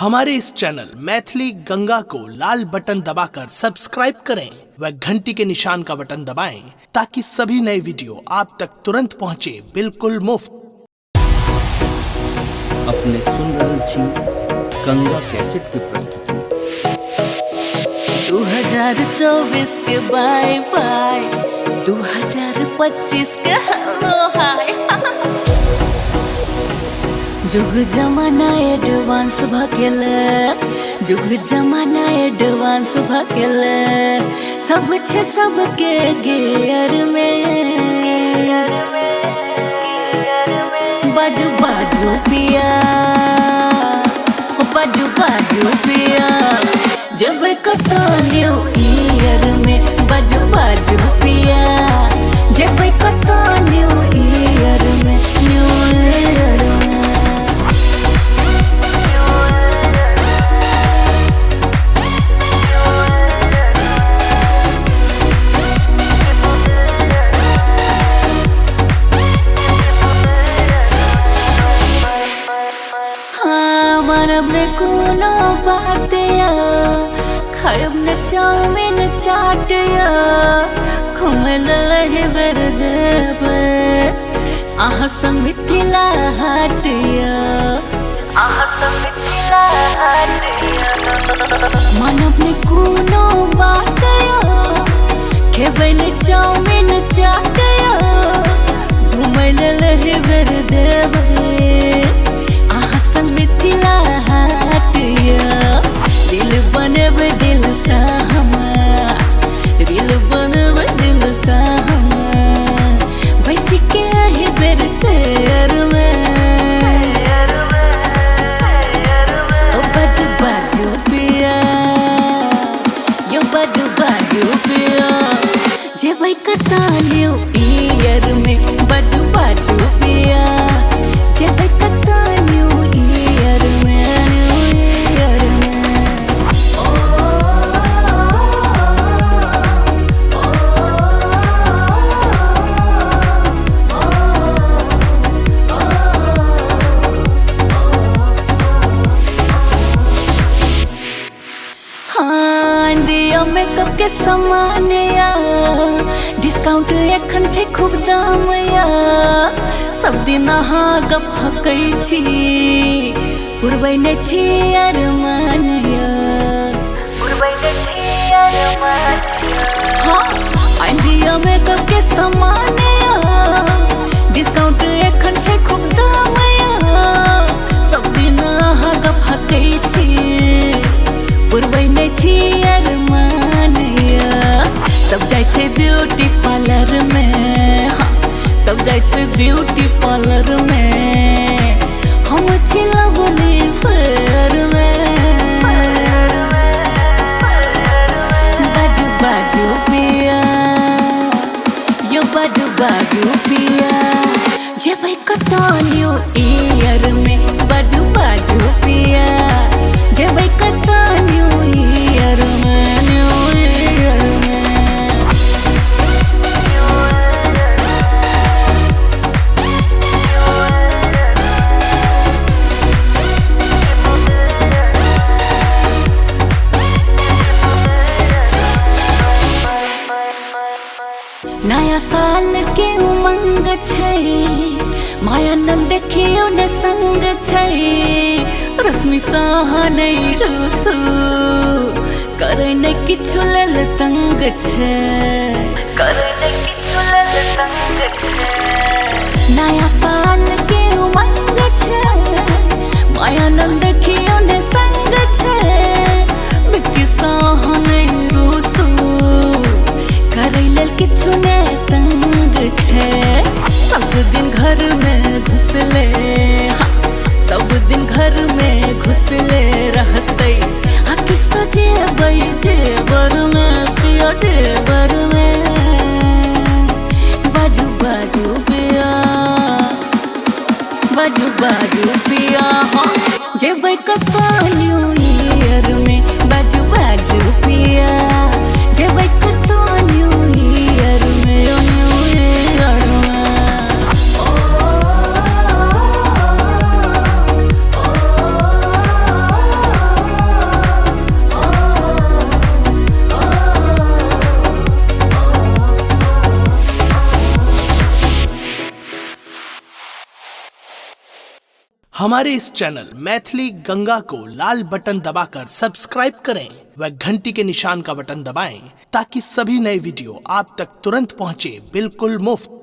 हमारे इस चैनल मैथिली गंगा को लाल बटन दबाकर सब्सक्राइब करें व घंटी के निशान का बटन दबाएं ताकि सभी नए वीडियो आप तक तुरंत पहुंचे बिल्कुल मुफ्त। अपने सुन रहल छी गंगा कैसेट की प्रस्तुति 2024 के बाय बाय 2025 के हेलो हाय जुग जमाना एडवांस भकेले जुग जमाना एडवांस भकेले सब छे सबके गेयर में बाजू बाजू पिया बाजू बाजू पिया जब कतो न्यू ईयर में बाजू बाजू पिया जब कतो न्यू ईयर में न्यू ईयर में मानब ने कोनो बातिया खायब ने चाउमीन चाटिया घुमल रहे बेर जेबे आहा संग मिथिला हाटिया मानब ने कोनो बातिया खेबै ने चाउमीन चाटिया घुमल रहे बेर जेबे मिथिला हाटिया दिल बनब दिल साहमा दिल बनब दिल साहमा बैसी के आही बेर चेयर में ओ बाजू बाजू पिया यो बाजू बाजू पिया जेबै कता न्यू ईयर में बाजू बाजू पिया जेबै कता मेकअप के सामान या डिस्काउंट एखन छै खूब दाम या सब दिन अहाँ गप हकै छी पुरबै नै छी अरमान या हाँ इंडिया मेकअप के सामान या डिस्काउंट एखन छै खूब दाम या सब दिन अहाँ गप हकै छी पुरबै नै छी अरमान या सब जाय छै ब्यूटी पार्लर में सब जाय छै ब्यूटी पार्लर में हम छी लवली फेयर में बाजू बाजू पिया यो बाजू बाजू पिया जेबै कतो न्यू ईयर में बाजू बाजू पिया जेबै कतो न्यू ईयर में न्यू ईयर में नया साल के उमंग छै माया नंद देखियो ने संग छै रश्मि साहा नहीं रूसू करे ने किछु लेल तंग छै नया साल के उमंग छै माया नंद देखियो ने संग छै बिक्की साहा नहीं रूसू करे लेल किछु ने तंग छै सब दिन घर में घुसले सब दिन घर में घुसले रहते आके सजेबै जेवर में पिया जेवर में बाजू बाजू पिया बाजू बाजू पिया हाँ जेबै कतो न्यू ईयर में बाजू बाजू पिया जेबै कतो न्यू ईयर में न्यू ईयर में हमारे इस चैनल मैथिली गंगा को लाल बटन दबाकर सब्सक्राइब करें व घंटी के निशान का बटन दबाएं ताकि सभी नए वीडियो आप तक तुरंत पहुंचे बिल्कुल मुफ्त।